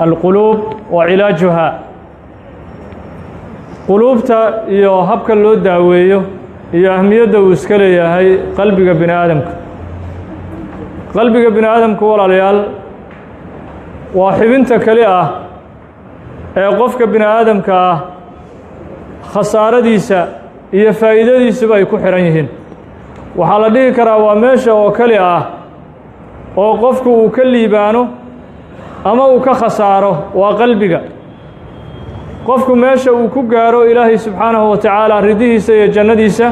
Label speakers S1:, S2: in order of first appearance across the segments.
S1: القلوب وعلاجها قلوبتا iyo habka loo daaweeyo iyo ahmiyada uu iska leeyahay qalbiga bini aadamka qalbiga bini aadamku walaalayaal waa xibinta kali ah ee qofka bini aadamka ah khasaaradiisa iyo faa'iidadiisuba ay ku xiran yihiin waxaa la dhihi karaa waa meesha oo kali ah oo qofku uu ka liibaano ama uu ka khasaaro waa qalbiga qofku meesha uu ku gaaro ilaahay subxaanahu wa tacaala ridihiisa iyo jannadiisa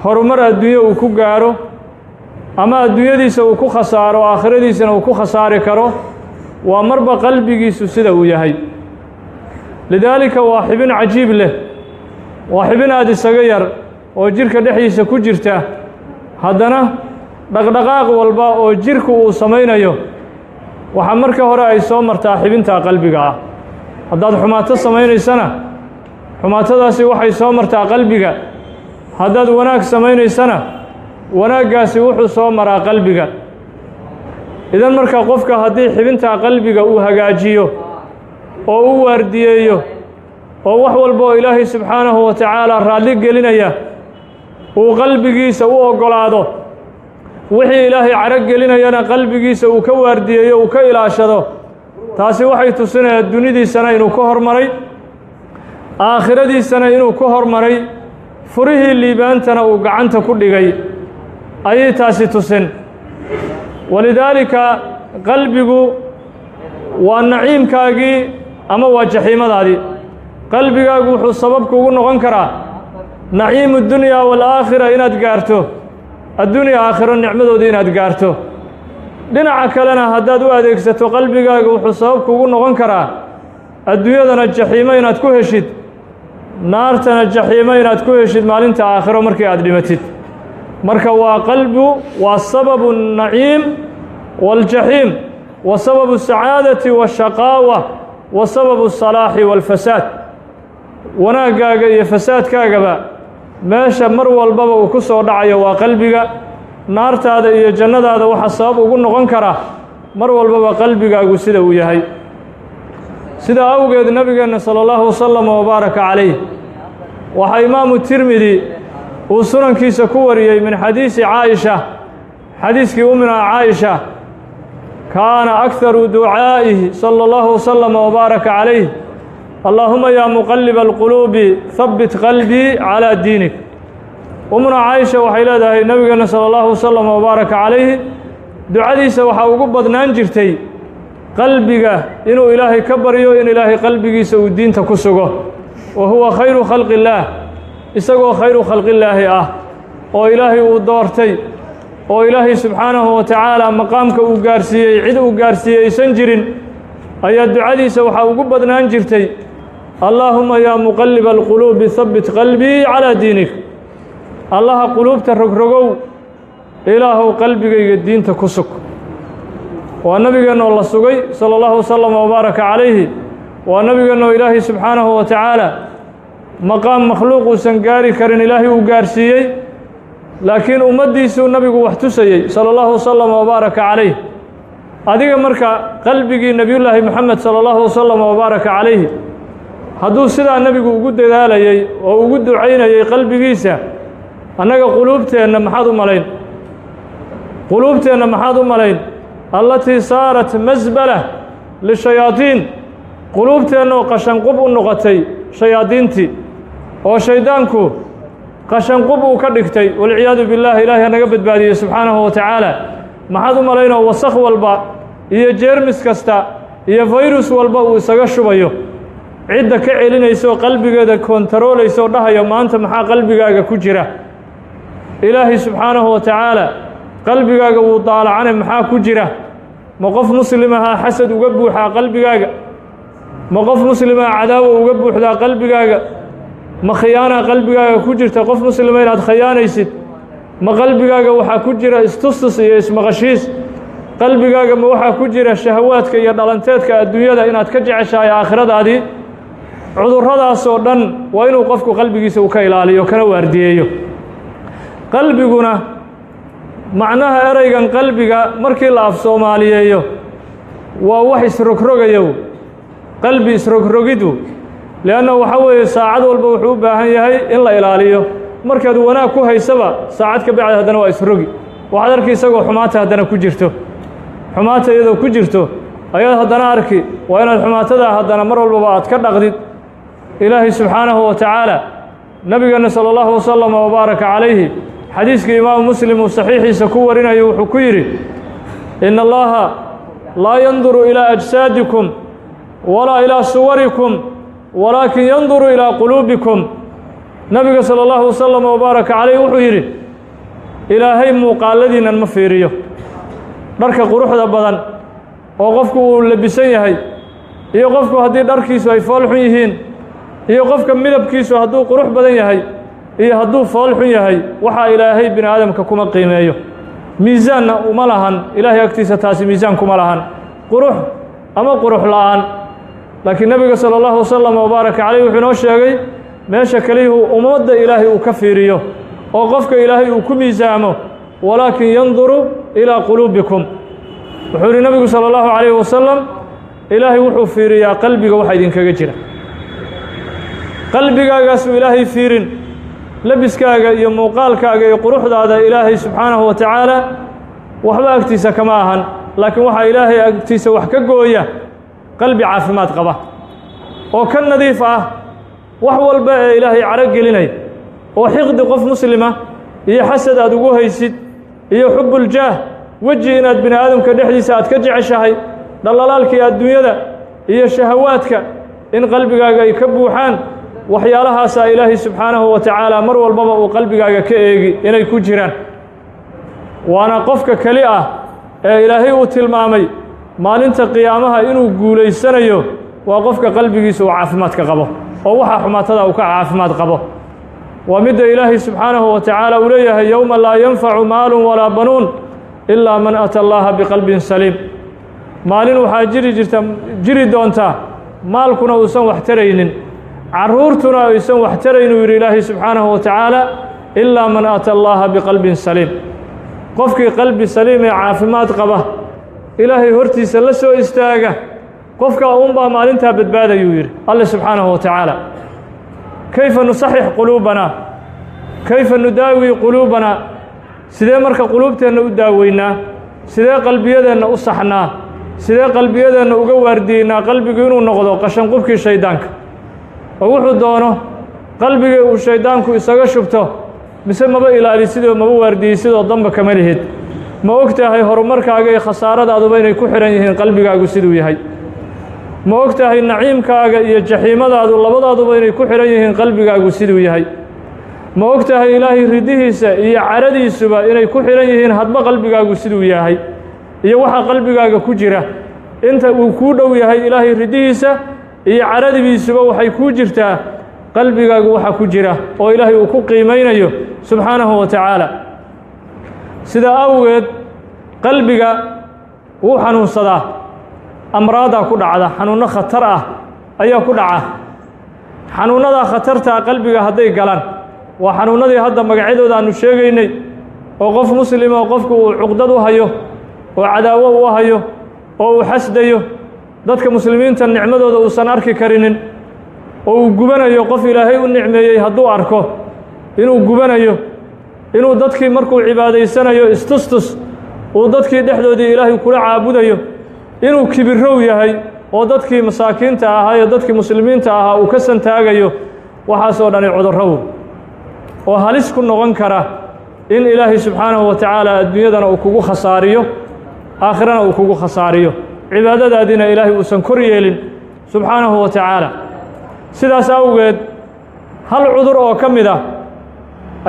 S1: horumar adduunyo uu ku gaaro ama adduunyadiisa uu ku khasaaro aakhiradiisana uu ku khasaari karo waa marba qalbigiisu sida uu yahay lidaalika waa xibin cajiib leh waa xibin aad isaga yar oo jirka dhexdiisa ku jirta haddana dhaqdhaqaaq walba oo jirku uu samaynayo waxaa marka hore ay soo martaa xibinta qalbiga ah haddaad xumaato samaynaysana xumaatadaasi waxay soo martaa qalbiga haddaad wanaag samaynaysana wanaaggaasi wuxuu soo maraa qalbiga idan marka qofka haddii xibinta qalbiga uu hagaajiyo oo uu waardiyeeyo oo wax walba oo ilaahay subxaanahu wa tacaala raalli gelinaya uu qalbigiisa u oggolaado wixii ilaahay carag gelinayana qalbigiisa uu ka waardiyeeyo uu ka ilaashado taasi waxay tusinayaan dunidiisana inuu ka hormaray aakhiradiisana inuu ka hormaray furihii liibaantana uu gacanta ku dhigay ayay taasi tusin walidaalika qalbigu waa naciimkaagii ama waa jaxiimadaadii qalbigaagu wuxuu sabab kugu noqon karaa naciimu dunyaa waalaakhira inaad gaarto addunya aakhiro nicmadoodii inaad gaarto dhinaca kalena haddaad u adeegsato qalbigaaga wuxuu sabab kugu noqon karaa adduunyadana jaxiimo inaad ku heshid naartana jaxiimo inaad ku heshid maalinta aakhiro markii aad dhimatid marka waa qalbigu waa sababu الnaciim wاljaxiim wa sababu الsacaadati wالshaqaawa wa sababu الsalaaxi wاlfasaad wanaaggaaga iyo fasaadkaagaba meesha mar walbaba uu ku soo dhacayo waa qalbiga naartaada iyo jannadaada waxa sabab ugu noqon kara mar walbaba qalbigaagu sida uu yahay sidaa awgeed nabigeenna sala allahu wasalam wabaaraka calayh waxaa imaamu tirmidi uu sunankiisa ku wariyey min xadiisi caaisha xadiiskii umina caaisha kaana akharu ducaa'ihi sala allahu wasalam wabaaraka calayh allaahuma yaa muqalliba alquluubi habbit qalbii calaa diinik umuna caaisha waxay leedahay nebigeenna sala allahu wasalam wabaaraka calayhi ducadiisa waxaa ugu badnaan jirtay qalbiga inuu ilaahay ka baryo in ilaahay qalbigiisa uu diinta ku sugo wa huwa khayru khalqi illaah isagoo khayru khalqillaahi ah oo ilaahay uu doortay oo ilaahay subxaanahu wa tacaala maqaamka uu gaarsiiyey cid uu gaarsiiyey aysan jirin ayaa ducadiisa waxaa ugu badnaan jirtay allaahuma yaa muqalliba alquluubi habbit qalbii calaa diinik allaha quluubta rogrogow ilaahow qalbigayga diinta ku sug waa nabigeenna oo la sugay sala allahu wasalam wabaaraka calayhi waa nabigeenna oo ilaahay subxaanahu wa tacaala maqaam makhluuq uusan gaari karin ilaahay uu gaarsiiyey laakiin ummaddiisuu nabigu wax tusayey sala allahu wasalam wabaaraka calayh adiga marka qalbigii nebiyullaahi moxamed sala allahu wasalam wabaaraka calayhi hadduu sidaa nebigu ugu dadaalayey oo ugu ducaynayey qalbigiisa annaga quluubteenna maxaad u malayn quluubteenna maxaad u malayn allatii saarat masbala lishayaadiin quluubteenna oo qashanqub u noqotay shayaadiintii oo shayddaanku qashanqub uu ka dhigtay walciyaadu billaah ilaahay ha naga badbaadiyey subxaanahu wa tacaala maxaad u malaynoo wasakh walba iyo jeermis kasta iyo fayrus walba uu isaga shubayo cidda ka celinayso qalbigeeda koontaroolayso dhahayo maanta maxaa qalbigaaga ku jira ilaahay subxaanahu wa tacaala qalbigaaga wuu daalacane maxaa ku jira ma qof muslimahaa xasad uga buuxaa qalbigaaga ma qof muslimaa cadaawa uga buuxdaa qalbigaaga ma khiyaanaa qalbigaaga ku jirta qof muslima inaad khiyaanaysid ma qalbigaaga waxaa ku jira istustus iyo ismaqashiis qalbigaaga ma waxaa ku jira shahawaadka iyo dhalanteedka adduunyada inaad ka jeceshahay aakhiradaadii cudurradaasoo dhan waa inuu qofku qalbigiisa uu ka ilaaliyo kana waardiyeeyo qalbiguna macnaha ereygan qalbiga markii la af soomaaliyeeyo waa wax isrogrogayow qalbi isrogrogidu lianna waxa weeye saacad walba wuxuu u baahan yahay in la ilaaliyo markaad wanaag ku haysaba saacad ka bacdi haddana waa isrogi waxaad arki isagoo xumaata haddana ku jirto xumaata iyadoo ku jirto ayaad haddana arki waa inaad xumaatada haddana mar walbaba aad ka dhaqdid ilaahay subxaanahu wa tacaala nabigeena sala allahu wasalam wabaaraka calayhi xadiiskii imaamu muslim uu saxiixiisa ku warinayo wuxuu ku yidhi ina allaha laa yanduru ilaa ajsaadikum walaa ilaa suwarikum walaakin yanduru ilaa quluubikum nabiga sala allahu wasalam wabaaraka calayhi wuxuu yidhi ilaahay muuqaaladiinnan ma fiiriyo dharka quruxda badan oo qofku uu labisan yahay iyo qofku haddii dharkiisu ay fool xun yihiin iyo qofka midabkiisu hadduu qurux badan yahay iyo hadduu fool xun yahay waxaa ilaahay bini aadamka kuma qiimeeyo miisaanna uma lahan ilaahay agtiisa taasi miisaan kuma lahan qurux ama qurux la'aan laakiin nebiga sala allahu wasalam wabaaraka calayh wuxuu inoo sheegay meesha keliyuhu ummadda ilaahay uu ka fiiriyo oo qofka ilaahay uu ku miisaamo walaakin yanduru ilaa quluubikum wuxuu yidhi nebigu sala allahu calayhi wasalam ilaahay wuxuu fiiriyaa qalbiga waxa idinkaga jira qalbigaagaasuu ilaahay fiirin labiskaaga iyo muuqaalkaaga iyo quruxdaada ilaahay subxaanahu wa tacaala waxba agtiisa kama ahan laakiin waxaa ilaahay agtiisa wax ka gooya qalbi caafimaad qaba oo ka nadiif ah wax walba ee ilaahay caro gelinay oo xiqdi qof muslima iyo xasad aad ugu haysid iyo xubbuljaah weji inaad bini aadamka dhexdiisa aad ka jeceshahay dhallalaalkii adduunyada iyo shahawaadka in qalbigaaga ay ka buuxaan waxyaalahaasaa ilaahay subxaanahu wa tacaala mar walbaba uu qalbigaaga ka eegi inay ku jiraan waana qofka keli ah ee ilaahay uu tilmaamay maalinta qiyaamaha inuu guulaysanayo waa qofka qalbigiisa uu caafimaadka qabo oo waxaa xumaatada uu ka caafimaad qabo waa midda ilaahay subxaanahu wa tacaala uu leeyahay yowma laa yanfacu maalun walaa banuun ilaa man ata allaha biqalbin saliim maalin waxaa jiri doontaa maalkuna uusan wax taraynin carruurtuna aysan wax tarayn uu yidhi ilaahay subxaanahu wa tacaala ilaa man ata allaha biqalbin saliim qofkii qalbi saliim ee caafimaad qaba ilaahay hortiisa la soo istaaga qofka unbaa maalintaa badbaadayuu yidhi alle subxaanahu wa tacaala kayfa nusaxix quluubanaa kayfa nudaawi quluubanaa sidee marka quluubteenna u daaweynaa sidee qalbiyadeenna u saxnaa sidee qalbiyadeenna uga waardiyeynaa qalbigu inuu noqdo qashanqubkii shayddaanka oo wuxuu doono qalbigii uu shayddaanku isaga shubto mise maba ilaalisidoo maba waardiyeysidoo damba kama lihid ma og tahay horumarkaaga iyo khasaaradaduba inay ku xidhan yihiin qalbigaagu siduu yahay ma og tahay naciimkaaga iyo jaxiimadaadu labadaaduba inay ku xidhan yihiin qalbigaagu siduu yahay ma og tahay ilaahay ridihiisa iyo caradiisuba inay ku xidhan yihiin hadba qalbigaagu siduu yahay iyo waxa qalbigaaga ku jira inta uu kuu dhow yahay ilaahay ridihiisa iyo caradigiisuba waxay kuu jirtaa qalbigaagu waxa ku jira oo ilaahay uu ku qiimaynayo subxaanahu wa tacaala sidaa awgeed qalbiga wuu xanuunsadaa amraadaa ku dhacda xanuunno khatar ah ayaa ku dhaca xanuunnadaa khatartaa qalbiga hadday galaan waa xanuunnadii hadda magacyadooda aanu sheegaynay oo qof muslima oo qofku uu cuqdad u hayo oo cadaawo u hayo oo uu xasdayo dadka muslimiinta nicmadooda uusan arki karinin oo uu gubanayo qof ilaahay u nicmeeyey hadduu arko inuu gubanayo inuu dadkii markuu cibaadaysanayo istustus uu dadkii dhexdoodii ilaahay kula caabudayo inuu kibirow yahay oo dadkii masaakiinta ahaa iyo dadkii muslimiinta ahaa uu ka santaagayo waxaasoo dhani cudurrow oo halis ku noqon kara in ilaahay subxaanahu wa tacaala adduunyadana uu kugu khasaariyo aakhirana uu kugu khasaariyo cibaadadaadiina ilaahay uusan kor yeelin subxaanahu wa tacaala sidaas awgeed hal cudur oo ka mid ah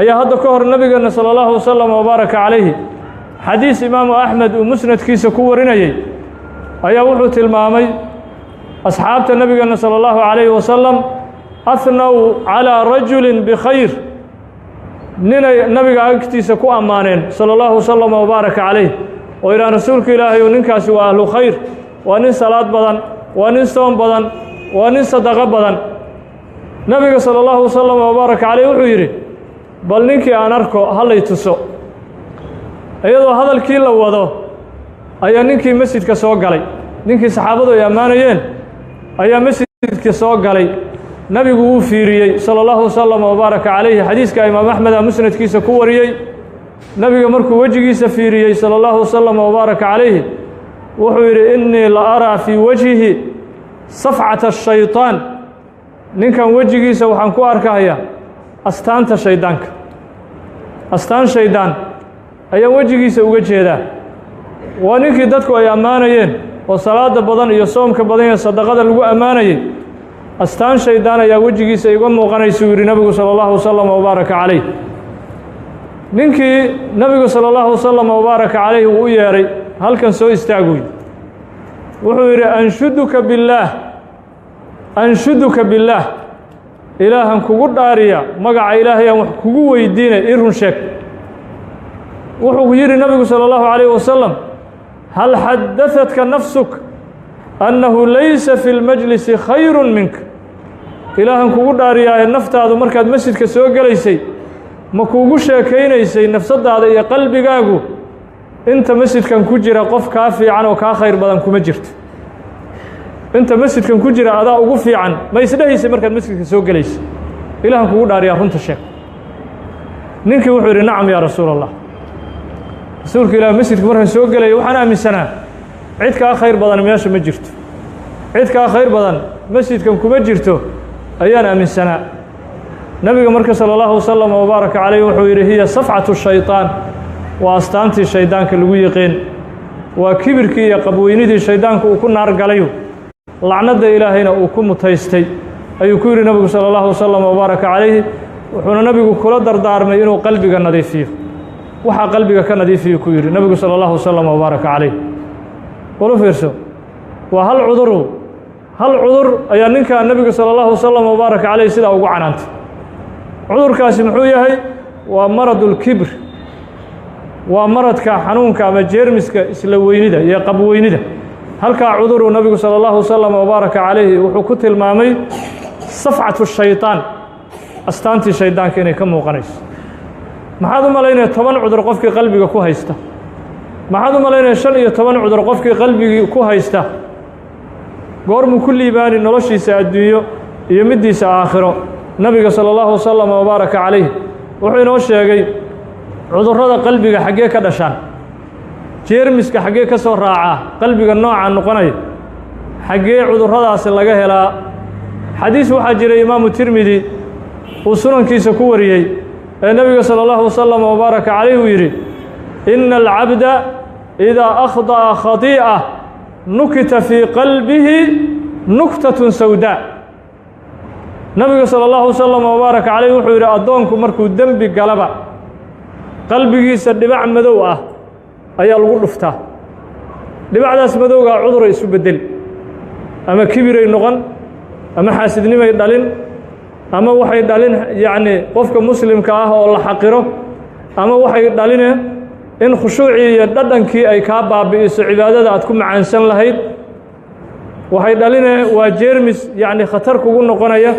S1: ayaa hadda ka hor nebigeenna sala allahu wasalam wabaaraka calayhi xadiis imaamu axmed uu musnadkiisa ku warinayey ayaa wuxuu tilmaamay asxaabta nebigeenna sala allahu calayhi wasalam ahnow calaa rajulin bikhayr ninay nabiga agtiisa ku ammaaneen sala allahu wasalam wabaaraka calayh oo yidhaha rasuulka ilaahay ou ninkaasi waa ahlu khayr waa nin salaad badan waa nin soom badan waa nin sadaqo badan nebiga sala allahu wasalam wabaaraka calayh wuxuu yidhi bal ninkii aan arko hallay tuso iyadoo hadalkii la wado ayaa ninkii masjidka soo galay ninkii saxaabadu ay ammaanayeen ayaa masjidka soo galay nabigu wuu fiiriyey sala allahu wasalam wabaaraka calayhi xadiiska imaam axmed a musnadkiisa ku wariyey nabiga markuu wejigiisa fiiriyey sala allahu wasalam wabaaraka calayhi wuxuu yidhi innii la araa fii wajhihi safcata ashayطaan ninkan wejigiisa waxaan ku arkahayaa astaanta shayddaanka astaan shayddaan ayaan wejigiisa uga jeedaa waa ninkii dadku ay ammaanayeen oo salaada badan iyo soomka badan iyo sadaqada lagu ammaanayey astaan shayddaan ayaa wejigiisa iga muuqanaysuu yidhi nabigu sala allahu wasalam wabaaraka calayh ninkii nabigu sala allahu wasalam wabaaraka calayhi uu u yeedhay halkan soo istaaguy wuxuu yidhi anshuduka billaah ilaahan kugu dhaariya magaca ilaahay aan wax kugu weydiinay ii run sheeg wuxuu yidhi nabigu salى اllahu عalayه wasalam hal xadaثatka nafsuk annahu laysa fi اlmajlisi khayru minka ilaahan kugu dhaariyaaye naftaadu markaad masjidka soo gelaysay ma kuugu sheekaynaysay nafsaddaada iyo qalbigaagu inta masjidkan ku jira qof kaa fiican oo kaa khayr badan kuma jirto inta masjidkan ku jira adaa ugu fiican ma isdhehaysay markaad masjidka soo gelaysay ilaahan kugu dhaariyaa runta sheeg ninkii wuxuu yidhi nacam yaa rasuul allah rasuulka ilaah masjidka markaan soo gelaya waxaan aaminsanaa cid kaa khayr badan meesha ma jirto cid kaa khayr badan masjidkan kuma jirto ayaan aaminsanaa nabiga marka salى اllahu wasalam wabaaraka calayh wuxuu yidhi hiya safcatu shayطaan waa astaantii shayddaanka lagu yiqiin waa kibirkii iyo qabweynidii shayddaanka uu ku naar galayo lacnadda ilaahayna uu ku mutaystay ayuu ku yidhi nabigu salى اllahu wasalam wabaaraka calayhi wuxuuna nabigu kula dardaarmay inuu qalbiga nadiifiyo waxaa qalbiga ka nadiifiyu ku yidhi nabigu salى اllahu wasalam wabaaraka calayh walu fiirso waa hal cudur ayaa ninkaa nabiga salى اllahu wasalam wabaaraka calayh sidaa ugu canaantay cudurkaasi muxuu yahay waa marad اlkibr waa maradka xanuunka ama jeermiska isla weynida iyo qabweynida halkaa cuduruu nabigu salى اllahu wasalam wabaaraka calayhi wuxuu ku tilmaamay safcatu shayطaan astaantii shayddaanka inay ka muuqanayso maxaad u malaynaya 10 cudur qofkii qalbiga ku haysta maxaad u malaynaya 15 cudur qofkii qalbigii ku haysta goormuu ku liibaani noloshiisa adduunyo iyo middiisa aakhiro nabiga salى اllahu wasalam wabaaraka calayh wuxuu inoo sheegay cudurrada qalbiga xaggee ka dhashaan jeermiska xaggee ka soo raacaa qalbiga noocaa noqonaya xaggee cudurradaasi laga helaa xadiis waxaa jiray imaamu tirmidi uu sunankiisa ku wariyey ee nebiga salى اllahu wasalam wabaaraka calayh uu yidhi ina alcabda idaa akhda'a khadii'a nukita fii qalbihi nuktatun sawdaa nabiga salى اllahu wasalam wabaaraka calayh wuxuu yidhi addoonku markuu dembi galaba qalbigiisa dhibac madow ah ayaa lagu dhuftaa dhibacdaas madowgaa cuduray isu beddeli ama kibiray noqon ama xaasidnimay dhalin ama waxay dhalin yacni qofka muslimka ah oo la xaqiro ama waxay dhaline in khushuucii iyo dhadhankii ay kaa baabi'iso cibaadada aad ku macaansan lahayd waxay dhaline waa jeermis yacni khatar kugu noqonaya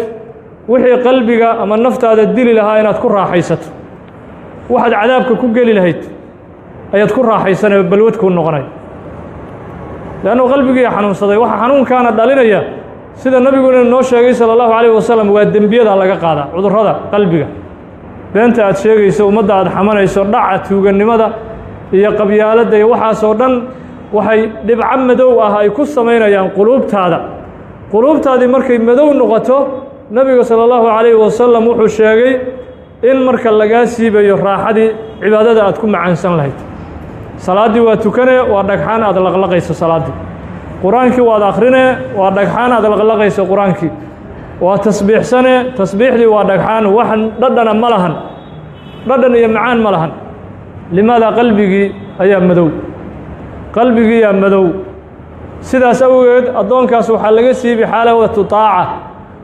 S1: wixii qalbiga ama naftaada dili lahaa inaad ku raaxaysato waxaad cadaabka ku geli lahayd ayaad ku raaxaysanee balwad kuu noqonaya leannu qalbigiiya xanuunsaday waxa xanuunkaana dhalinaya sida nabiguna noo sheegay salى اllahu عalayه wasalam waa dembiyada laga qaadaa cudurrada qalbiga beenta aad sheegayso ummadda aad xamanayso dhaca tuugannimada iyo qabyaaladda iyo waxaasoo dhan waxay dhibco madow ah ay ku samaynayaan quluubtaadii markay madow noqoto nabiga salى اllahu عalayه wasalam wuxuu sheegay in marka lagaa siibayo raaxadii cibaadada aad ku macaansan lahayd salaaddii waa tukane waa dhagxaan aad laqlaqayso salaaddii qur-aankii waad akhrine waa dhagxaan aad laqlaqayso qur-aankii waa tasbiixsane tasbiixdii waa dhagxaan wax dhadhana ma lahan dhadhan iyo macaan ma lahan limaadaa qalbigii yaa madow sidaas awgeed addoonkaas waxaa laga siibi xaalawatu taaca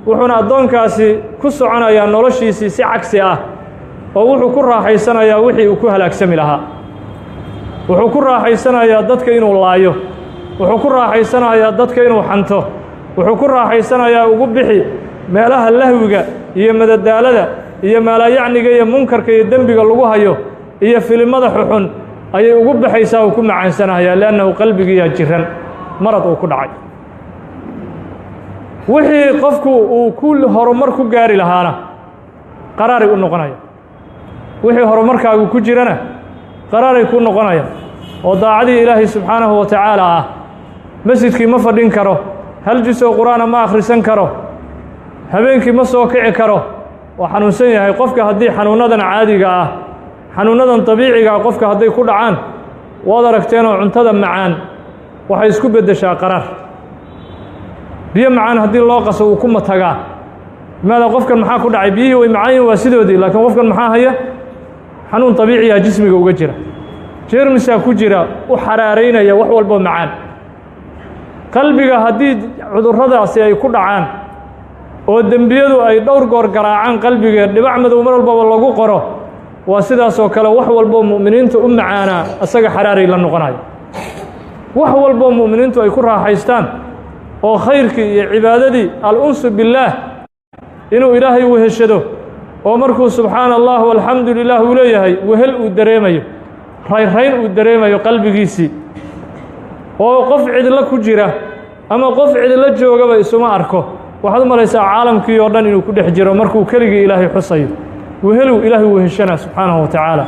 S1: wuxuuna addoonkaasi ku soconayaa noloshiisii si cagsi ah oo wuxuu ku raaxaysanayaa wixii uu ku halaagsami lahaa wuxuu ku raaxaysanayaa dadka inuu laayo wuxuu ku raaxaysanayaa dadka inuu xanto wuxuu ku raaxaysanayaa ugu bixi meelaha lahwiga iyo madadaalada iyo maalayacniga iyo munkarka iyo dembiga lagu hayo iyo filimada xuxun ayay ugu baxaysaa uu ku macaansanayaa liannahu qalbigiiyaa jiran marad uu ku dhacay wixii qofku uu ku horumar ku gaari lahaana qaraaray u noqonaya wixii horumarkaagu ku jirana qaraaray ku noqonaya oo daacadii ilaahay subxaanahu wa tacaala ah masjidkii ma fadhin karo hal juz oo qur-aana ma akhrisan karo habeenkii ma soo kici karo waa xanuunsan yahay qofka haddii xanuunadan caadiga ah xanuunadan dabiiciga ah qofka hadday ku dhacaan waad aragteenoo cuntada macaan waxay isku beddeshaa qaraar biyo macaan haddii loo qaso uu ku matagaa limaada qofkan maxaa ku dhacay biyihii way macaan yihiin waa sidoodii laakiin qofkan maxaa haya xanuun dabiiciya jismiga uga jira jeermisaa ku jira u xaraaraynaya wax walboo macaan qalbiga haddii cudurradaasi ay ku dhacaan oo dembiyadu ay dhowr goor garaacaan qalbigee dhibac madow mar walbaba lagu qoro waa sidaasoo kale wax walboo mu'miniinta u macaanaa asaga xaraaray la noqonayo wax walboo mu'miniintu ay ku raaxaystaan oo khayrkii iyo cibaadadii al-unsu billaah inuu ilaahay weheshado oo markuu subxaana allah walxamdu lilah uu leeyahay wehel uu dareemayo raynrayn uu dareemayo qalbigiisii oo qof cidlo ku jira ama qof cidlo joogaba isuma arko waxaad u malaysaa caalamkii oo dhan inuu ku dhex jiro markuu keligii ilaahay xusayo weheluu ilaahay weheshana subxaanahu wa tacaala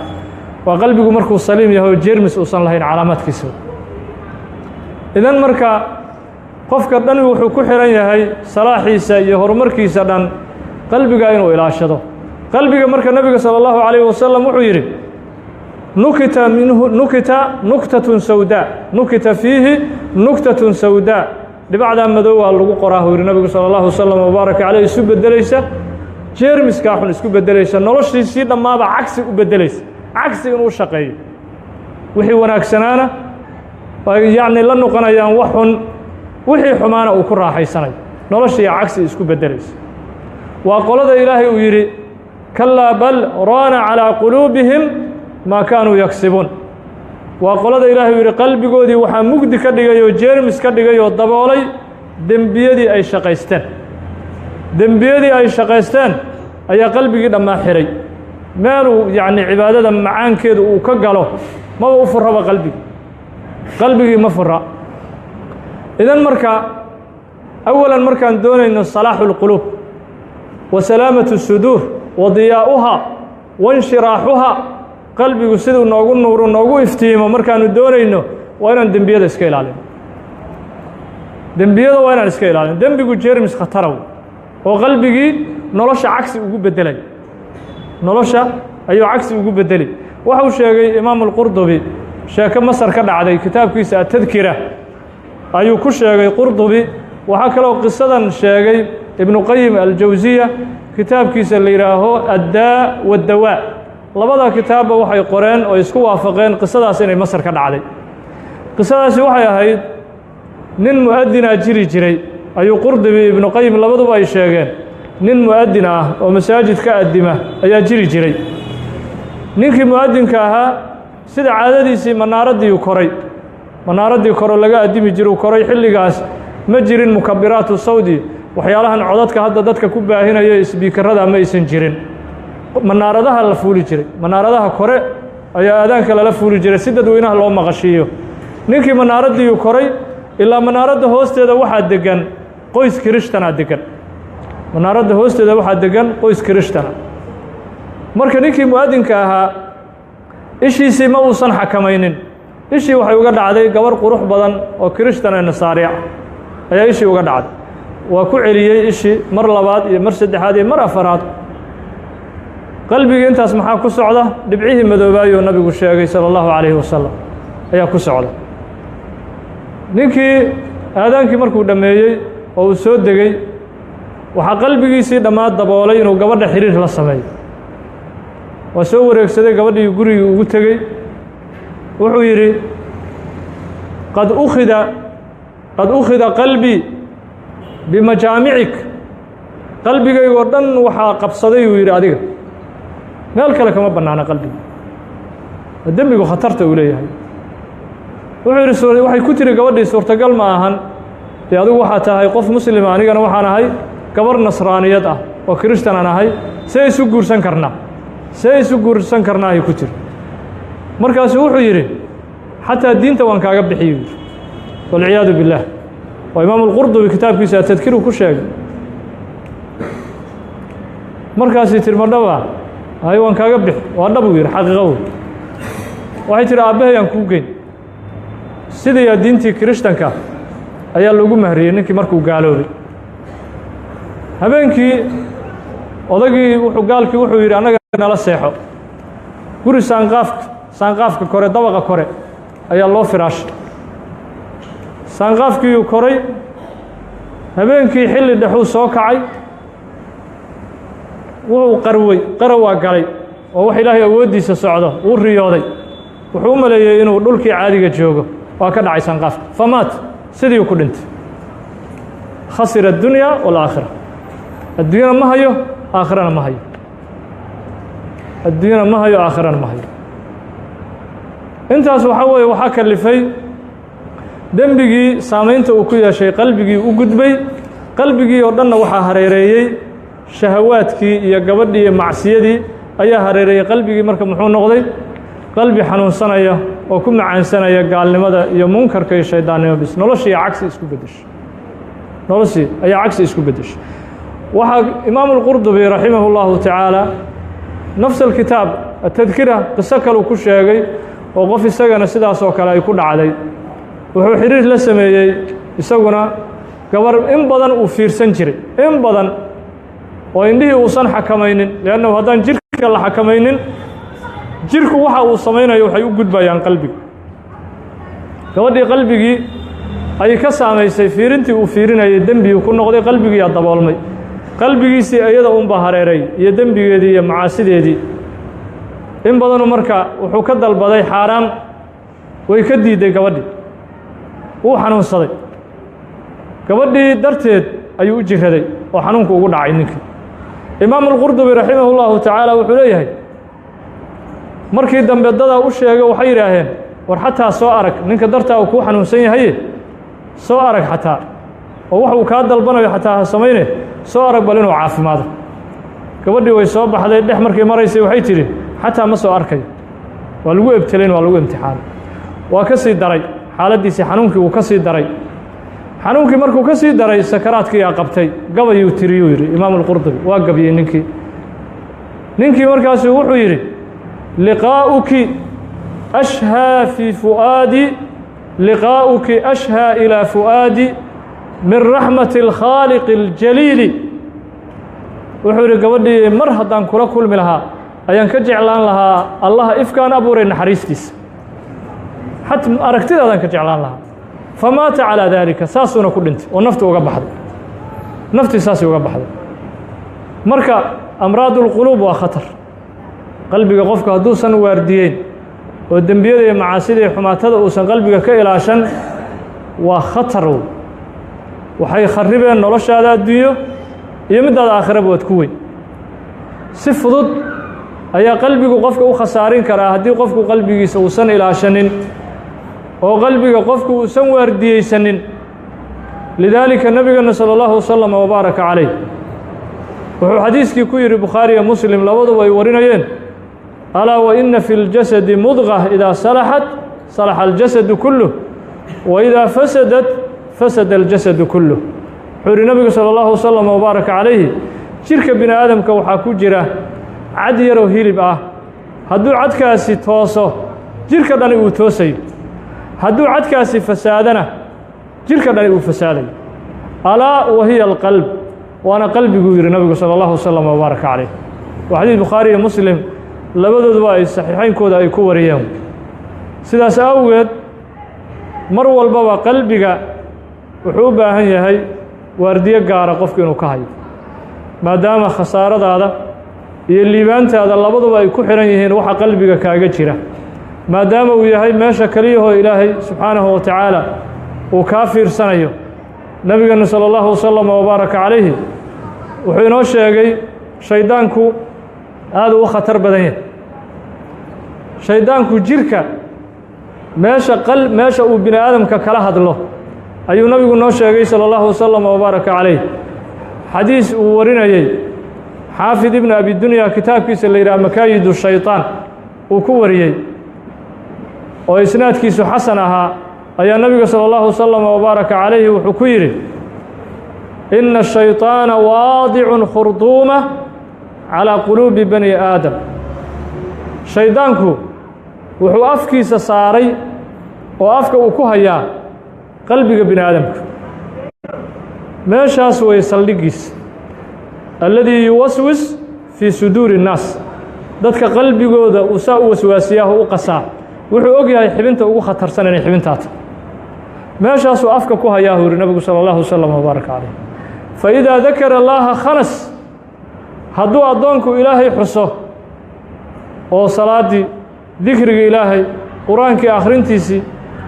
S1: waa qalbigu markuu saliim yahay oo jeermis uusan lahayn calaamaadkiisa idan marka qofka dhan wuxuu ku xihan yahay salaaxiisa iyo horumarkiisa dhan qalbiga inuu ilaashado qalbiga marka nebiga salى اllahu عalayه wasalam wuxuu yidhi nukita nuktatun sawdaa nukita fiihi nuktatun sawdaa dhibacdaa madowaa lagu qoraa uu yidhi nabigu salى اllahu wasalam wbaaraka caleyh isu beddelaysa jeermiskaa xun isku beddelaysa noloshiisii dhammaaba cagsi u beddelaysa cagsi inuu shaqeeyo wixii wanaagsanaana ay yacni la noqonayaan wax xun wixii xumaana uu ku raaxaysanayo noloshii cagsi isku beddelaysa waa qolada ilaahay uu yidhi kalaa bal raana calىa quluubihim maa kaanuu yagsibuun waa qolada ilaahay uu yidhi qalbigoodii waxaa mugdi ka dhigay oo jeermis ka dhigay oo daboolay dembiyadii ay shaqaysteen dembiyadii ay shaqaysteen ayaa qalbigii dhammaa xihay meeluu yacni cibaadada macaankeedu uu ka galo maba u furraba qalbigii ma fura idan marka awalan markaan doonayno salaaxu اlquluub wa salaamatu الsuduur wa diyaa'uhaa wa inshiraaxuhaa qalbigu siduu noogu nuuru noogu iftiimo markaanu doonayno waa inaan dembiyada iska ilaalino dembiyada waa inaan iska ilaalino dembigu jeermis khatara oo qalbigii nolosha cagsi ugu beddelay nolosha ayuu cagsi ugu beddeli waxau sheegay imaamu اlqurdubi sheeko masar ka dhacday kitaabkiisa atadkira ayuu ku sheegay qurdubi waxaa kaloo qisadan sheegay ibnu qayim aljawsiya kitaabkiisa la yidhaaho addaa waddawaa labada kitaabba waxay qoreen oo isku waafaqeen qisadaas inay masar ka dhacday qisadaasi waxay ahayd nin mu'adinaa jiri jiray ayuu qurdubi ibnu qayim labaduba ay sheegeen nin mu'adin ah oo masaajid ka addima ayaa jiri jiray ninkii mu'adinka ahaa sida caadadiisii manaaradiiu koray manaaraddii koro laga addimi jiruu koray xilligaas ma jirin mukabiraatu sawdi waxyaalahan codadka hadda dadka ku baahinaya isbiikarada ma aysan jirin manaaradaha la fuuli jiray manaaradaha kore ayaa aadaanka lala fuuli jiray si dadweynaha loo maqashiiyo ninkii manaaradiiu koray ilaa manaaradda hoosteeda waxaa degan qoys kirishtanaa degan manaaradda hoosteeda waxaa degan qoys kiristana marka ninkii mu'adinka ahaa ishiisii ma uusan xakamaynin ishii waxay uga dhacday gabar qurux badan oo kirishtan ee nasaariya ayaa ishii uga dhacday waa ku celiyey ishii mar labaad iyo mar saddexaad iyo mar afaraad qalbigii intaas maxaa ku socda dhibcihii madoobaayoo nabigu sheegay salى اllahu calayhi wasalam ayaa ku socda ninkii aadaankii markuu dhammeeyey oo uu soo degey waxaa qalbigiisii dhammaad daboolay inuu gabadha xiriir la sameeyo waa soo wareegsaday gabadhii gurigii ugu tegey wuxuu yidhi qad ukhida qalbii bimajaamicik qalbigaygoo dhan waxaa qabsaday uu yidhi adiga meel kale kama bannaana qalbiga dembigu khatarta uu leeyahay wuxuu yidhi waxay ku tiri gabadhii suurtagal ma ahan dee adigu waxaa tahay qof muslima anigana waxaan ahay gabar nasraaniyad ah oo kirishtan aan ahay see isu guursan karnaa ay ku tiri markaasuu wuxuu yidhi xataa diinta waan kaaga bixiy yidhi walciyaadu billaah وإمام القرطبي كتاب كيسا تذكيره كشاك مركاسي ترمدبا هايوان كاقبح وادبو ير حقيقه waxay tiri aabahayaan kuu geyn sidii diintii Kirishtanka ayaa lagu mahriyay ninkii markuu gaaloobay habeenkii odagii gaalkii wuxuu yiri anaga nala seexo guri saanqaafka kore dabaqa kore ayaa loo firaashay saanqaafkii koray habeenkii xilli dhaxuu soo kacay wuxuu qarwaa galay oo wax Ilaahay awoodiisa socdo uu riyooday wuxuu maleeyay inuu dhulkii caadiga joogo waa ka dhacay saanqaafka famaat sidii ku dhintay khasira dunya wal aakhirah adduunyada ma hayo aakhirana ma hayo adduunyada ma hayo aakhirana ma hayo intaas waxa weeye waxa kalifay dembigii saameynta uu ku yeeshay qalbigii u gudbay qalbigii oo dhanna waxa hareereeyay shahawaadkii iyo gabadhii iyo macsiyadii ayaa hareereeyay qalbigii marka muxuu noqday qalbi xanuunsanaya oo ku macaansanaya gaalnimada iyo munkarka iyo shaydaannimo bis noloshii cagsi isku bedeshay noloshii ayaa cagsi isku bedeshay waxa imaam al-Qurtubi rahimahullahu ta'ala nafs al-kitab at-tadhkira qisa kale ku sheegay oo qof isagana sidaas oo kale ay ku dhacday wuxuu xiriir la sameeyay isaguna gabar in badan uu fiirsan jiray in badan oo indhihii uusan xakamaynin leanna haddaan jirka la xakamaynin jirku waxa uu samaynayo waxay u gudbayaan qalbiga gabadhii qalbigii ay ka saameysay fiirintii uu fiirinayay dembigu ku noqday qalbigii yaa daboolmay qalbigiisii ayada uun baa hareeray iyo dembigeedii iyo macaasideedii in badanu marka wuxuu ka dalbaday xaaraan way ka diiday gabadhii uu xanuunsaday gabadhii darteed ayuu u jiraday oo xanuunku ugu dhacay ninkii imaam al-Qurtubi rahimahullahu ta'ala wuxuu leeyahay markii dambe dada u sheegay waxay yiraahdeen war xataa soo arag ninka dartaa uu ku xanuunsan yahay soo arag xataa oo wax uu ka dalbanayo xataa sameeyne soo arag bal inuu caafimaado gabadhii way soo baxday dhex markii maraysay waxay tiri xataa ma soo arkay waa lagu ibtileen waa lagu imtixaan waa ka sii daray xaaladiisa xanuunkii uu ka sii daray xanuunkii markuu ka sii daray sakaraadkii yaa qabtay gabayuu tiriyuu yiri imaam al-Qurtubi waa gabiyay ninkii markaas wuxuu yiri لقاؤك أشهى في فؤادي لقاؤك أشهى إلى فؤادي من رحمة الخالق الجليل وحوري قبضي مرحبا كلا كل منها أيان كجعلان لها الله إفكان أبورين حريستيس حتى أركتي هذا كجعلان لها فمات على ذلك ساسونا كلنت ونفت وقبحد نفتي ساسي وقبحد مركا أمراض القلوب وخطر qalbiga qofka haduusan waardiyeyn oo dambiyada iyo macaasida iyo xumaatada uusan qalbiga ka ilaashan waa khatar waxay kharibeen noloshaada adduunyo iyo midaada aakhiraba wad ku weyn si fudud ayaa qalbigu qofka u khasaarin karaa haddii qofku qalbigiisa uusan ilaashanin oo qalbiga qofku uusan waardiyeysanin lidaalika nabigana sala allahu wasalam wabaaraka calayh wuxuu xadiiskii ku yidhi bukhaari iyo muslim labaduba ay warinayeen ألا وإن في الجسد مضغة إذا صلحت صلح الجسد كله وإذا فسدت فسد الجسد كله حور النبي صلى الله وسلم وبارك عليه شركة بني آدم كوحا كجرة عد يرو هيلب هدو عد كاسي توصو جركة داني توسي هدو عد كاسي فسادنا جركة داني فسادي ألا وهي القلب وأنا قلبي يقول النبي صلى الله وسلم وبارك عليه وحديث البخاري ومسلم labadooduba ay saxiixaynkooda ay ku wariyeen sidaas awgeed mar walba qalbiga wuxuu u baahan yahay waardiye gaara qofka inuu ka hayo maadaama khasaaradaada iyo liibaantaada labaduba ay ku xiran yihiin waxa qalbiga kaaga jira maadaama uu yahay meesha kaliya oo Ilaahay subhanahu wa ta'ala uu ka fiirsanayo nabigana sallallahu wasallam wa baraka calayhi wuxuu inoo sheegay shaydaanku aad u khatar badan yahay shaydaanku jirka meesha uu bini aadamka kala hadlo ayuu nabigu noo sheegay sallallahu wasallam wa baraka calayh xadiis uu warinayay xaafid ibn abi dunya kitaabkiisa la yiraahdo makaayidu shaytaan uu ku wariyay oo isnaadkiisu xasan ahaa ayaa nabiga salى اllahu wasalam wabaaraka calayhi wuxuu ku yidhi ina الshayطaana waadicun khurduuma calىa quluubi bani aadam shaydaanku wuxuu afkiisa saaray oo afka uu ku hayaa qalbiga bini aadamka meeshaas way saldhigiisa alladii yuwaswis fii suduuri الnaas dadka qalbigooda uu saa u waswaasiyaah u qasaa wuxuu og yahay xibinta ugu khatarsan inay xibintaata meeshaasuu afka ku hayaa uu yihi nabigu salى اllahu wasalam wabaaraka calayh faidaa dakara allaaha khanas hadduu addoonku ilaahay xuso oo salaaddii dikriga ilaahay qur-aankii akhrintiisii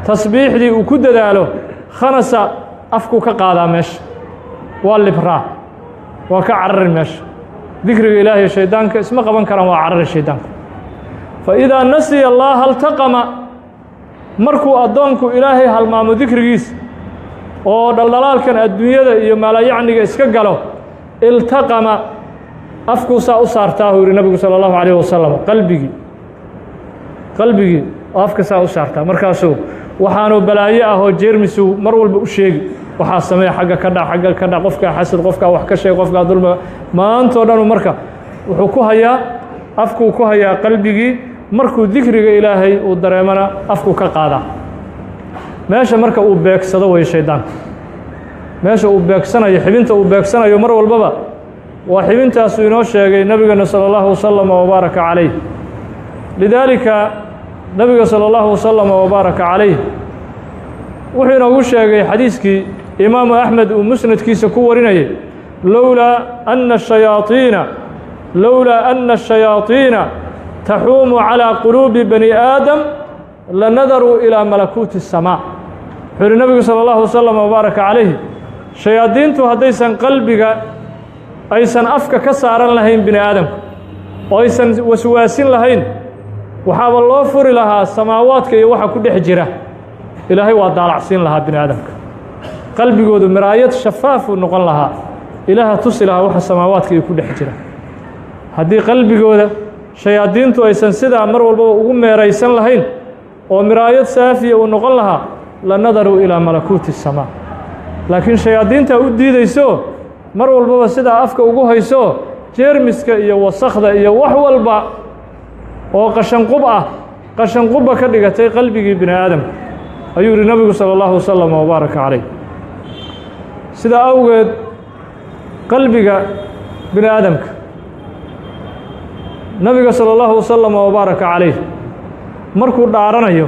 S1: tasbiixdii uu ku dadaalo khanasa afkuu ka qaadaa meesha waa libraa waa ka carari meesha dikriga ilaahay shaydaanka isma qaban karaan waa carari shaydaanku faidaa nasiya allaaha altaqama markuu addoonku ilaahay halmaamo dikrigiisa oo dhaldhalaalkan adduunyada iyo maalayacniga iska galo iltaqama afkuu saa u saartaa uu yihi nabigu salى اllahu عalيه wasalam qalbigii oo afka saa u saartaa markaasuu waxaanuu balaayo ah oo jeermisuu mar walba u sheegi waxaa sameeya xagga ka dhac qofkaa xasad qofkaa wax ka sheeg qofkaa dulmiga maantao dhanu marka wuxuu ku hayaa afkuu ku hayaa qalbigii markuu dikriga ilaahay uu dareemana afkuu ka qaadaa meesha marka uu beegsado way shaydaanka meesha uu beegsanayo xibinta uu beegsanayo mar walbaba waa xibintaasuu inoo sheegay nabigeena salى اllahu wasalam wabaaraka calayh lidaalika nabiga salى اllahu wasalam wabaaraka calayh wuxuu inoogu sheegay xadiiskii imaamu axmed uu musnadkiisa ku warinayay lowlaa ana الشhayaaiina taxuumu calىa quluubi bani aadam lanadaruu ilىa malakuuti الsamaa wuxuu yihi nabigu salى اllahu wasalam wabaaraka calayh shayaadiintu haddaysan qalbiga aysan afka ka saaran lahayn bini aadamka oo aysan waswaasin lahayn waxaaba loo furi lahaa samaawaadka iyo waxa ku dhex jira ilaahay waa daalacsiin lahaa bini aadamka qalbigoodu miraayad shafaafuu noqon lahaa ilaaha tusi lahaa waxa samaawaadka iyo ku dhex jira haddii qalbigooda shayaadiintu aysan sidaa mar walbaba ugu meeraysan lahayn oo miraayad saafiya uu noqon lahaa la nadaruu ilaa malakuuti الsamaa laakiin shayaadiintaa u diidayso mar walbaba sidaa afka ugu hayso jeermiska iyo wasakhda iyo wax walba oo qashanqubba ka dhigatay qalbigii bini aadamka ayuu yihi nabigu salى اllahu wasalam wabaaraka calayh sidaa awgeed qalbiga bini aadamka nabiga salى اllahu wasalam wabaaraka calayh markuu dhaaranayo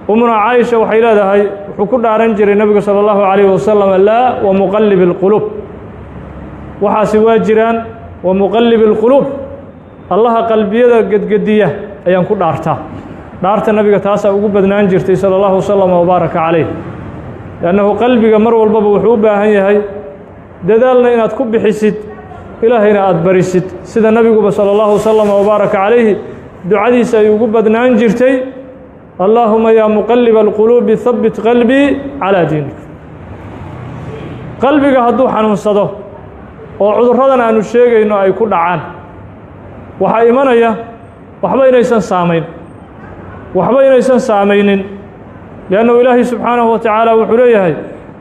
S1: umuna caaisha waxay leedahay wuxuu ku dhaaran jiray nabiga salى اllahu عalayh wasalam laa wa muqalibi اlquluub waxaasi waa jiraan wa muqalibi اlquluub allaha qalbiyada gedgediya ayaan ku dhaartaa dhaarta nabiga taasaa ugu badnaan jirtay salى اllahu wasalam wabaaraka calayh liannahu qalbiga mar walbaba wuxuu u baahan yahay dadaalna inaad ku bixisid ilaahayna aada barisid sida nabiguba salى اllahu wasalam wabaaraka calayhi ducadiisa ay ugu badnaan jirtay allaahuma yaa muqaliba اlquluubi habbit qalbii calىa diinik qalbiga hadduu xanuunsado oo cudurradan aanu sheegayno ay ku dhacaan waxaa imanaya waxba inaysan saamaynin liannahu ilaahay subxaanahu wa tacaala wuxuu leeyahay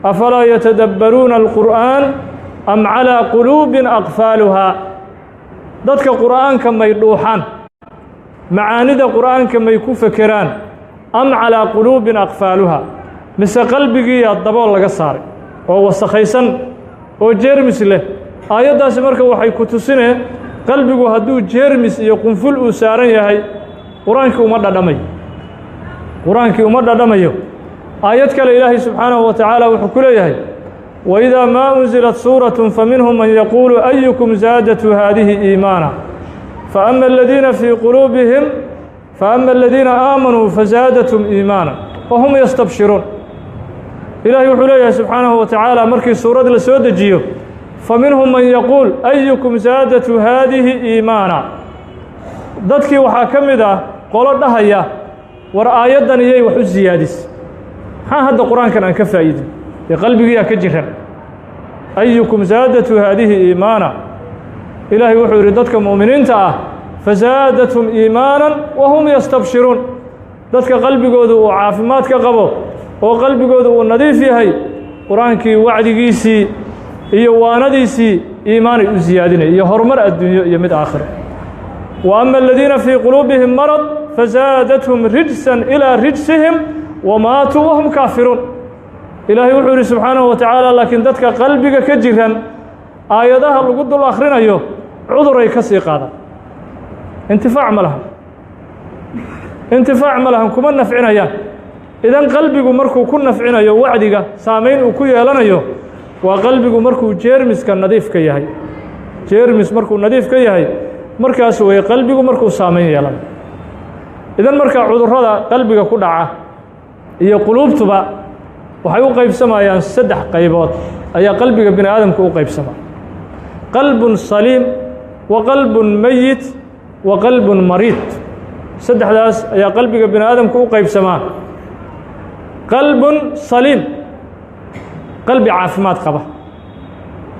S1: afalaa yatadabbaruuna alqur'aan am calىa quluubin aqfaaluhaa dadka qur'aanka may dhuuxaan macaanida qur'aanka may ku fekeraan am calىa quluubin aqfaaluhaa mise qalbigiiyaa dabool laga saaray oo wasakhaysan oo jeermis leh aayaddaasi marka waxay ku tusineen qalbigu hadduu jeermis iyo qunful uu saaran yahay qur-aankii uma dhadhamayo aayad kale ilaahay subxaanahu wa tacaala wuxuu ku leeyahay waidaa maa unzilat suuraة faminhum man yaquulu ayukum zaadatu haadihi iimaana faama aladiina aamanuu fazaadatum iimaana wahum yastabshiruun ilaahay wuxuu leeyahay subxaanahu wa tacaala markii suurad la soo dejiyo faminhum man yaquul ayukum zaadatu haadihi iimaana dadkii waxaa ka mid ah qolo dhahaya war aayaddan iyay wax u siyaadis maxaa hadda qur-aankan aan ka faa'iidin ee qalbigiiyaa ka jiran ayukum zaadatu haadihi iimaana ilaahay wuxuu yidhi dadka mu'miniinta ah fazaadathum iimaanan wahum yastabshiruun dadka qalbigoodu uu caafimaad ka qabo oo qalbigooda uu nadiif yahay qur-aankii wacdigiisii iyo waanadiisii iimaanay u siyaadinay iyo horumar adduunyo iyo mid aakhiro wa ama aladiina fii quluubihim marad fazaadathum rijsan ilaa rijsihim wamaatuu wahum kaafiruun ilaahay wuxuu yidhi subxaanahu wa tacaala laakiin dadka qalbiga ka jiran aayadaha lagu dul akhrinayo cuduray ka sii qaadaan intifaac ma lahan kuma nafcinayaan idan qalbigu markuu ku nafcinayo wacdiga saamayn uu ku yeelanayo waa qalbigu markuu jeermiska nadiif ka yahay jeermis markuu nadiif ka yahay markaas weeye qalbigu markuu saamayn yeelanayo idan markaa cudurrada qalbiga ku dhaca iyo quluubtuba waxay u qaybsamayaan 3 qaybood ayaa qalbiga bini aadamka u qaybsamaa qalbun saliim wa qalbun mayit wa qalbun mariid saddexdaas ayaa qalbiga bini aadamka u qaybsamaa qalbun saliim qalbi caafimaad qaba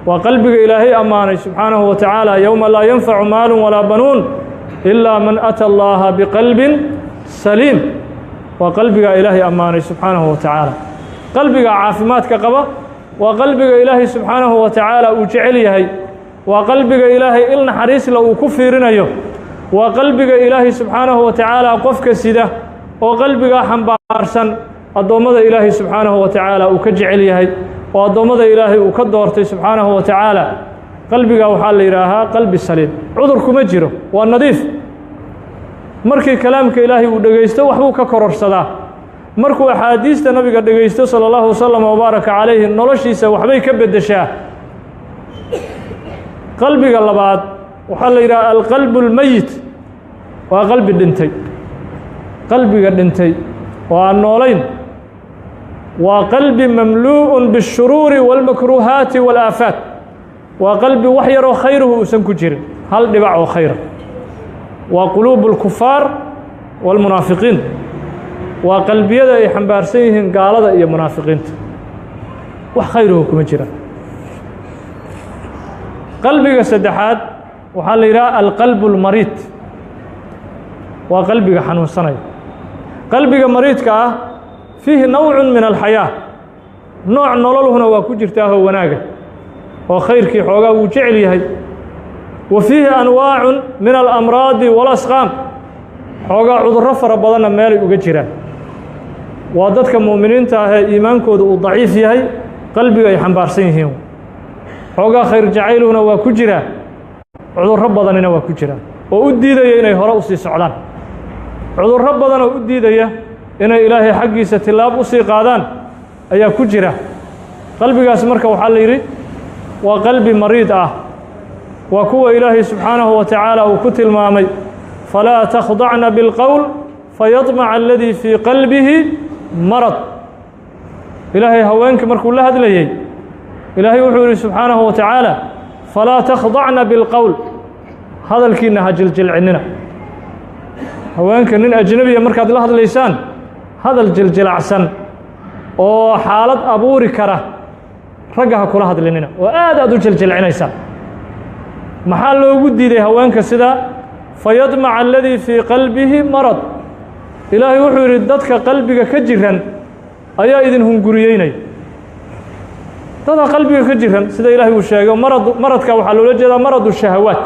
S1: waa qalbiga ilaahay ammaanay subxaanahu wa tacaala yowma laa yanfacu maalun walaa banuun ilaa man ata allaha biqalbin saliim waa qalbigaa ilaahay ammaanay subxaanahu wa tacaala qalbiga caafimaadka qaba waa qalbiga ilaahay subxaanahu wa tacaala uu jecel yahay waa qalbiga ilaahay il naxariisla uu ku fiirinayo waa qalbiga ilaahay subxaanahu wa tacaala qofka sida oo qalbigaa xambaarsan addoommada ilaahay subxaanahu wa tacaala uu ka jecel yahay oo addoommada ilaahay uu ka doortay subxaanahu wa tacaala qalbigaa waxaa la yidhaahaa qalbi saliim cudur kuma jiro waa nadiif markii kalaamka ilaahay uu dhegaysto waxbuu ka kororsadaa markuu axaadiista nabiga dhegaysto sala allahu wasalam wabaaraka calayhi noloshiisa waxbay ka beddeshaa qalbiga labaad waxaa la yidhaha alqalbu اlmeyit waa qalbi dhintay qalbiga dhintay oo aan noolayn waa qalbi mamluuءun biالshuruuri wاlmakruuhaati wاlaafaat waa qalbi wax yaroo khayruhu uusan ku jirin hal dhibac oo khayra waa quluubu اlkufaar wاlmunaafiqiin waa qalbiyada ay xambaarsan yihiin gaalada iyo munaafiqiinta wax khayruhu kuma jiraan qalbiga saddexaad waxaa la yidhaha alqalbu اlmariid waa qalbiga xanuunsanaya qalbiga mariidka ah fiihi nawcu min alxayaa nooc nololhuna waa ku jirtaahoo wanaaga oo khayrkii xoogaa wuu jecel yahay wa fiihi anwaacu min alamraadi walasqaam xoogaa cudurro fara badanna meelay uga jiraan waa dadka mu'miniinta ah ee iimaankooda uu daciif yahay qalbiga ay xambaarsan yihiin xoogaa khayr jacaylhuna waa ku jiraa cudurro badanina waa ku jiraan oo u diidaya inay hore usii socdaan cudurro badanoo u diidaya inay ilaahay xaggiisa tilaab u sii qaadaan ayaa ku jira qalbigaas marka waxaa la yidhi waa qalbi mariid ah waa kuwa ilaahay subxaanahu wa tacaala uu ku tilmaamay falaa takhdacna bilqowl fayadmaca aladii fii qalbihi marad ilaahay haweenkii markuu la hadlayey ilaahay wuxuu yidhi subxaanahu wa tacaala falaa takhdacna bilqowl hadalkiinna ha jiljilcinnina haweenka nin ajnebiya markaad la hadlaysaan hadal jiljilacsan oo xaalad abuuri kara ragga ha kula hadlinina oo aad u jiljilcinaysaan maxaa loogu diiday haweenka sidaa fayadmaca aladii fii qalbihi marad ilaahay wuxuu yidhi dadka qalbiga ka jiran ayaa idin hunguriyeynaya dadaa qalbiga ka jiran sida ilaahay uu sheegay maradka waxaa loola jeedaa maradu shahawaat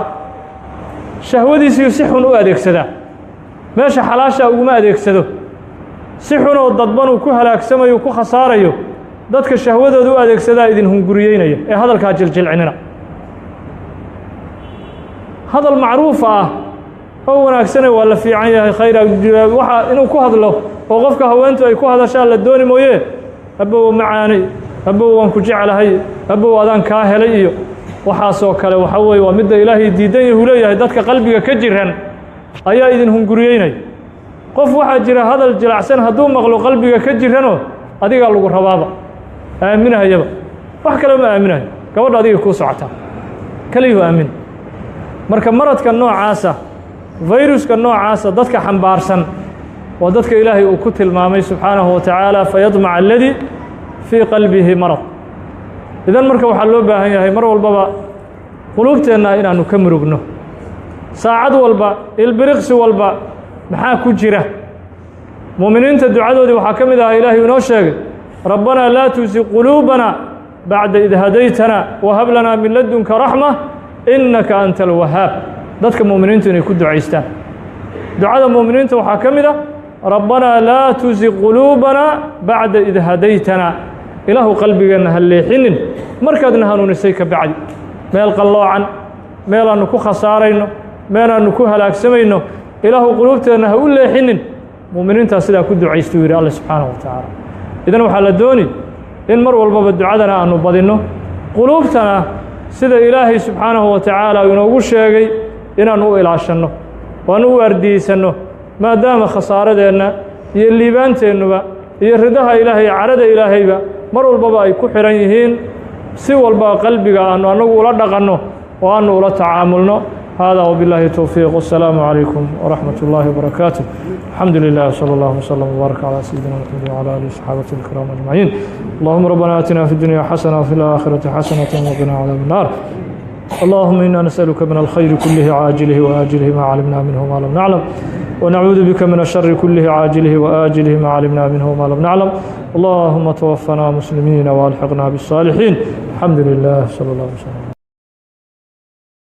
S1: shahwadiisiiu si xun u adeegsadaa meesha xalaasha uguma adeegsado si xunoo dadban uu ku halaagsamayo ku khasaarayo dadka shahwadooda u adeegsadaa idin hunguriyeynaya ee hadalkaa jiljilcinina hadal macruufa ah oo wanaagsane waa la fiican yahay khayra waxa inuu ku hadlo oo qofka haweentu ay ku hadashaa la dooni mooye abow macaani abow waan ku jeclahay abow adaan kaa helay iyo waxaasoo kale waxa weeye waa midda ilaahay diidan yahu leeyahay dadka qalbiga ka jiran ayaa idin hunguriyeynaya qof waxaa jira hadal jilacsan hadduu maqlo qalbiga ka jiranoo adigaa lagu rabaaba aaminahayaba wax kale ma aaminayo gabadha adiga kuu socotaa keliyuu aamin marka maradka noocaasa fayruska noocaasa dadka xambaarsan waa dadka ilaahay uu ku tilmaamay subxaanahu wa tacaala fayadmaca aladii fii qalbihi marad idan marka waxaa loo baahan yahay mar walbaba quluubteenna inaannu ka murugno saacad walba ilbiriqsi walba maxaa ku jira mu'miniinta ducadoodii waxaa ka mid ahaa ilaahay inoo sheegay ربنا لا تزغ قلوبنا بعد إذ هديتنا وهب لنا من لدنك رحمة إنك أنت الوهاب dadka muuminiintu inay ku ducaystaan ducada muuminiinta waxaa ka mid ah rabbanaa laa tuzig quluubana bacda id hadaytana ilaahu qalbigeenna ha leexinin markaadna hanuunisay ka bacdi meel qalloocan meel aanu ku khasaarayno meel aanu ku halaagsamayno ilaahu quluubteenna ha u leexinin muuminiintaa sidaa ku ducaystuu yidhi alla subxaanahu wa tacaala idan waxaa la dooni in mar walbaba ducadana aanu badinno quluubtana sida ilaahay subxaanahu wa tacaala inoogu sheegay inaanu u ilaashanno waanu u ardiyeysanno maadaama khasaaradeenna iyo liibaanteennuba iyo ridaha ilaahay iyo carada ilaahayba mar walbaba ay ku xihan yihiin si walba qalbiga aanu annagu ula dhaqanno oo aanu ula tacaamulno hada wabillahi towfiiq wassalaamu calaykum waraxmat ullaahi wabarakaatuh alxamdu lilah sala allahu wslam wbaarak calaa sayidina maxamed wcala alihi saxaabati alkiraam ajmaciin allahuma rabbana aatina fi dunya xasana wafi laakhirati xasanata waqina cadaab الnaar اللهم إنا نسألك من الخير كله عاجله وآجله ما علمنا منه ما لم نعلم ونعوذ بك من الشر كله عاجله وآجله ما علمنا منه ما لم نعلم اللهم توفنا مسلمين وألحقنا بالصالحين الحمد لله صلى الله عليه وسلم